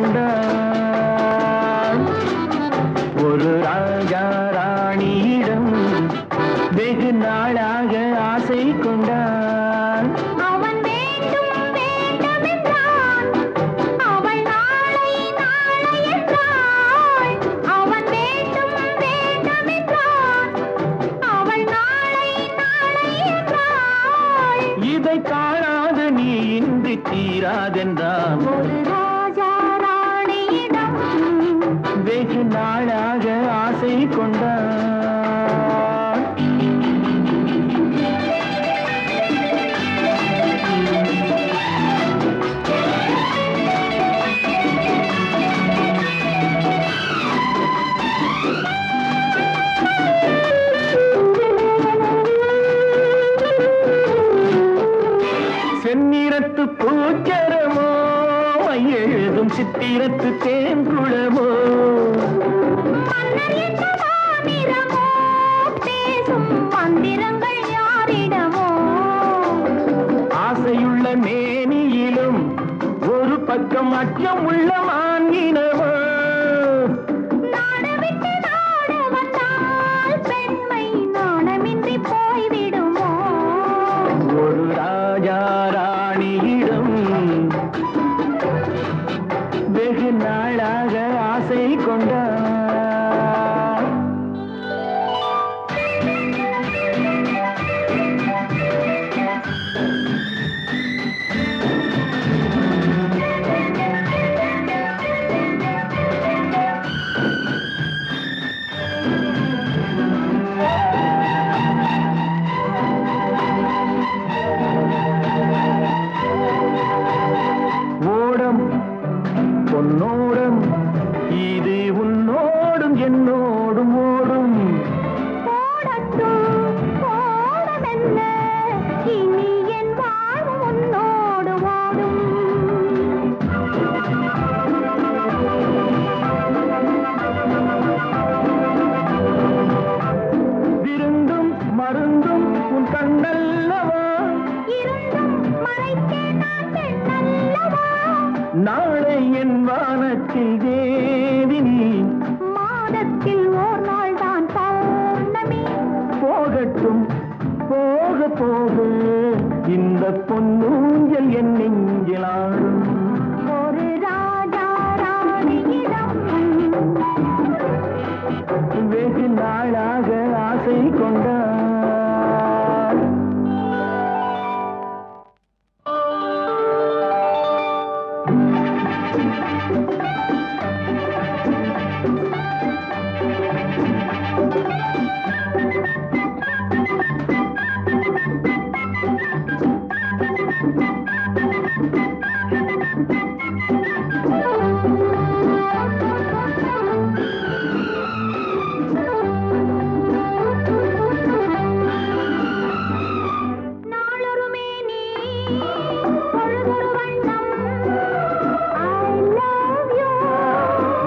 கொண்டான். ஒரு ராஜா ராணியிடம் வெகு நாளாக ஆசை கொண்டான். அவன் வேண்டும் வேண்டும் என்றான், அவள் நாளை நாளை என்றாள். அவன் வேண்டும் வேண்டும் என்றான், அவள் நாளை நாளை என்றாள். இதை காணாத நீ இன்றி தீராதென்றான். ஒரு ராஜா ராணியிடம் வெகு நாளாக ஆசை கொண்டான். செந்நிறத்து பூச்சரமோ எழுதும் சித்திரத்து தேன்குளமோ மன்னர் என்ன மாநிறமோ பேசும் மந்திரங்கள் யாரிடமோ ஆசையுள்ள மேனியிலும் ஒரு பக்கம் அச்சம் உள்ள மான்கினமோ நாடு விட்டு நாடு வந்தால் பெண்மை நாணமின்றி போய்விடுமோ ஒரு ராஜா ராணியிடம் வெகு நாளாக ஆசை கொண்டான். ஓடம் பொன்னோடம் இது உன்னோடும் என்னோடும் ஓடும். போடட்டும் போடமென்ன இனி என் வாழ்வு உன்னோடு ஓடும் விருந்தும் மருந்தும் உன் கண்ணல்லவா, இருந்தும் மறைத்தே நான் பெண்ணல்லவா நாளை என் வானத்தில் தேவினி. மாதத்தில் ஓர் நாள் தான் பௌர்ணமி போகட்டும் போக போக இந்த பொன்னூஞ்சல் என் நெஞ்சிலாடும். ஒரு ராஜா ராணியிடம் வெகு நாளாக ஆசை கொண்டான். நாளொரு மேனி பொழுதொரு வண்ணம் I love you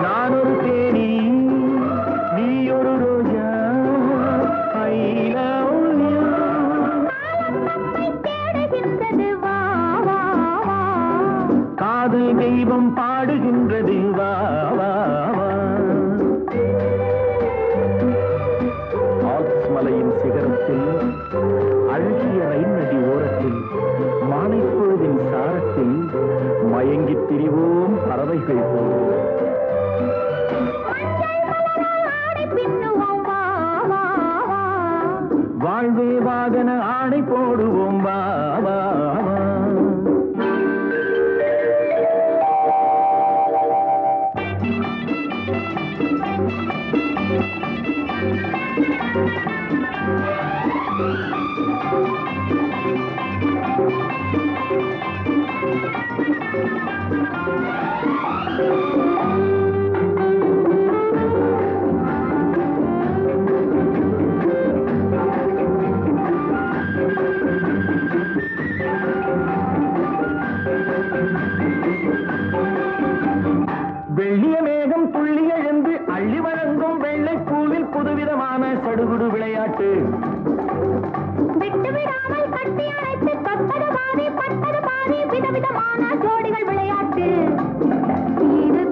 நான் ஒரு தேனி நீ ஒரு ரோஜா I love you. நம்மை தேடுகின்றது வா வா வா காதல் தெய்வம் பாடுகின்றது வா வா வா. ஆல்ப்ஸ் மலையின் சிகரத்தில் அழகிய ரைன் நதி ஓரத்தில் மாலைப்பொழுதின் சாரத்தில் மயங்கித் திரிவோம் பறவைகள் போல். மஞ்சள் மலரால் ஆடை பின்னுவோம் வா வா வா வாழ்வே வாகன ஆணை போடுவோம் வா வா வா. வெள்ளிய மேகம் துள்ளி எழுந்து அள்ளி வழங்கும் வெள்ளை பூவில் புதுவிதமான சடுகுடு விளையாட்டு. விட்டு விடாமல் கட்டி அணைத்து தொட்டது பாதி பட்டது பாதி விதவிதமான ஜோடிகள் விளையாட்டு இது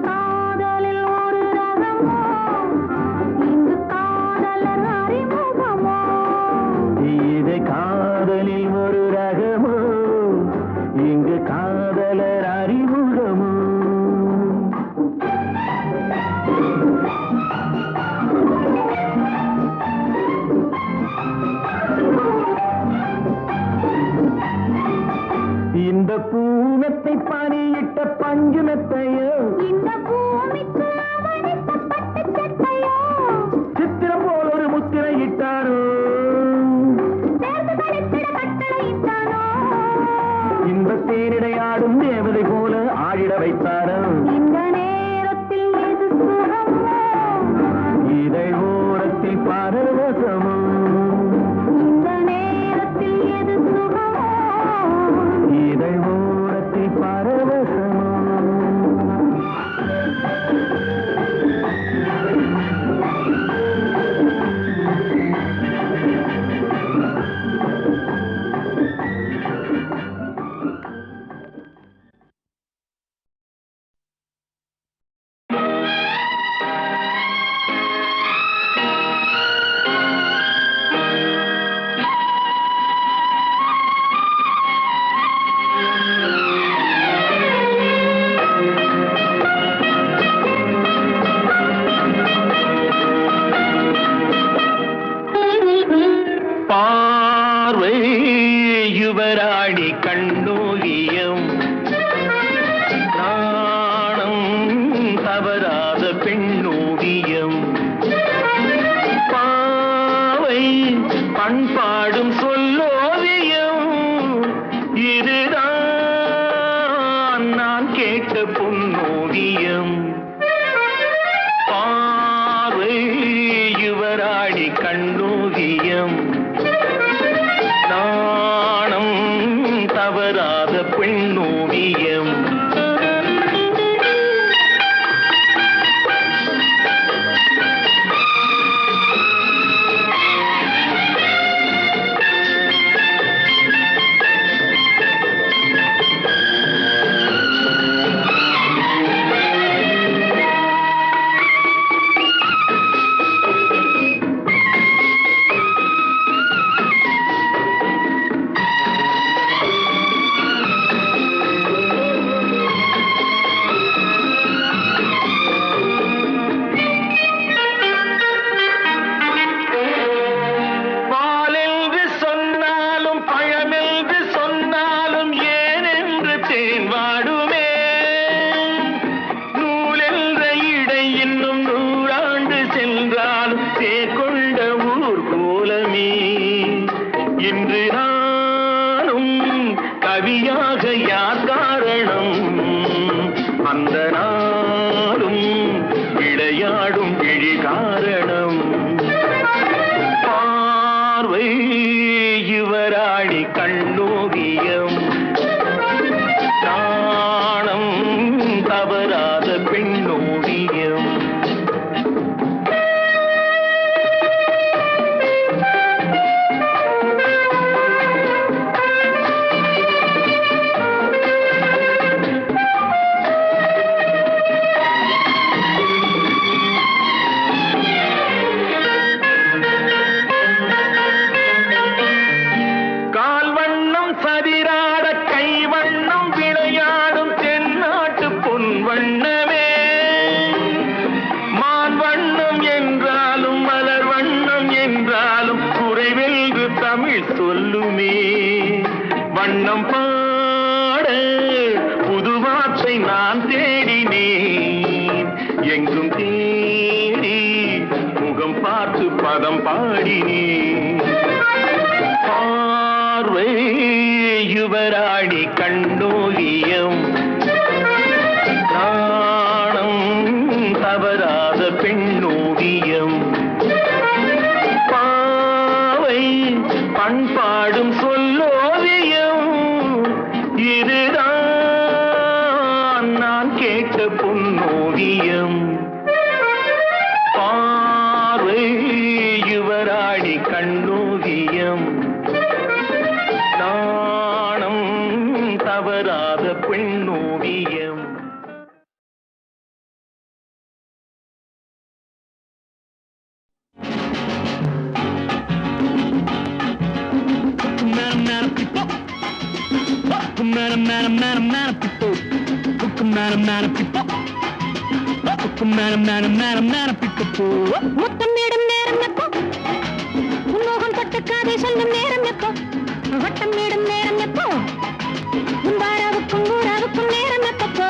பஞ்சு மெத்தையோ இந்த பூமிக்கு அவனித்த பட்டு சட்டையோ சித்திரம் போல் ஒரு முத்திரை இட்டாரோ சேர்ந்து கழித்திட கட்டளை இட்டானோ இந்த தேரிடையாடும் தேவதை போல ஆடிட வைத்தாரோ இந்த நேரத்தில் எது சுகமோ இதழ் ஓரத்தில் பரவசமோ இந்த நேரத்தில் எது சுகமோ இதழ் ஓரத்தில் பரவசமோ பார்வை யுவராணி கண்ணோகியம் நாணம் தவறாத பெண்ணோகியம் பாவை பண்பாடும் சொல்லோவியம் இதுதான் நான் கேட்ட பொன்னோவியம் பார்வை யுவராணி கண்ணோகியம் நாணம் தவறாத பெண்ணோவியம் கவியாக யார் காரணம் அந்த நாளும் விளையாடும் விழி காரணம் பார்வை யுவராணி கண்ணோகியம் நாணம் தவறாத பெண்ணோவியம் வண்ணம் பாட புது வார்த்தை நான் தேடினேன் எங்கும் தேடி முகம் பார்த்து பதம் பாடினேன் பார்வை யுவராணி கண்ணோகியம் நாணம் தவறாத பெண்ணோவியம் பாவை பண்பாடும் சொல்லோவியம் இதுதான் நான் கேட்ட பொன்னோவியம் பார்வை யுவராணி கண்ணோவியம் நாணம் தவறாத பெண்ணோவியம் முத்தம் நேடும் நேரம் எப்போ உன்மோகம் தொட்டு காதை சொல்லும் நேரம் எப்போ வட்டம் நேடும் நேரம் எப்போ உண்டாராவுக்கும் ஊராவுக்கும் நேரம் எப்போ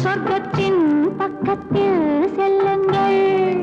சொர்க்கத்தின் பக்கத்தில் செல்லுங்கள்.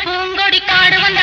பூங்கொடி காடு வந்த